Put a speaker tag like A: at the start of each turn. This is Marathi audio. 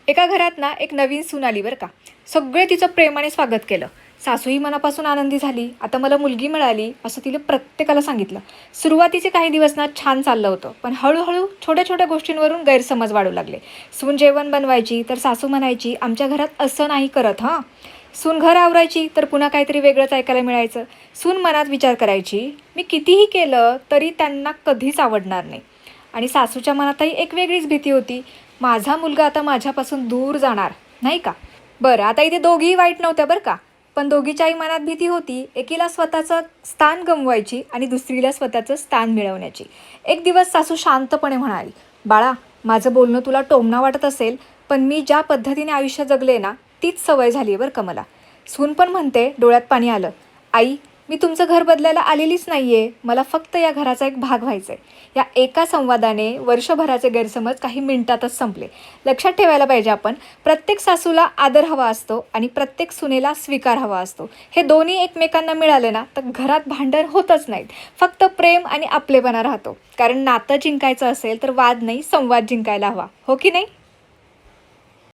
A: एका घरात ना एक नवीन सून आली बरं का. सगळे तिचं प्रेमाने स्वागत केलं. सासूही मनापासून आनंदी झाली. आता मला मुलगी मिळाली असं तिला प्रत्येकाला सांगितलं. सुरुवातीचे काही दिवस ना छान चाललं होतं, पण हळूहळू छोट्या छोट्या गोष्टींवरून गैरसमज वाढू लागले. सून जेवण बनवायची तर सासू म्हणायची, आमच्या घरात असं नाही करत हां. सून घर आवरायची तर पुन्हा काहीतरी वेगळंच ऐकायला मिळायचं. सून मनात विचार करायची, मी कितीही केलं तरी त्यांना कधीच आवडणार नाही. आणि सासूच्या मनातही एक वेगळीच भीती होती, माझा मुलगा आता माझ्यापासून दूर जाणार नाही का. बरं, आता इथे दोघीही वाईट नव्हत्या बरं का, पण दोघीच्याही मनात भीती होती, एकीला स्वतःचं स्थान गमवायची आणि दुसरीला स्वतःचं स्थान मिळवण्याची. एक दिवस सासू शांतपणे म्हणाली, बाळा, माझं बोलणं तुला टोमणं वाटत असेल, पण मी ज्या पद्धतीने आयुष्य जगले ना, तीच सवय झाली आहे बरं का मला. सून पण म्हणते, डोळ्यात पाणी आलं, आई, मी तुमचं घर बदलायला आलेलीच नाही आहे, मला फक्त या घराचा एक भाग व्हायचा आहे. या एका संवादाने वर्षभराचे गैरसमज काही मिनिटातच संपले. लक्षात ठेवायला पाहिजे आपण, प्रत्येक सासूला आदर हवा असतो आणि प्रत्येक सुनेला स्वीकार हवा असतो. हे दोन्ही एकमेकांना मिळाले ना तर घरात भांडण होतच नाहीत, फक्त प्रेम आणि आपलेपणा राहतो. कारण नातं जिंकायचं असेल तर वाद नाही, संवाद जिंकायला हवा, हो की नाही.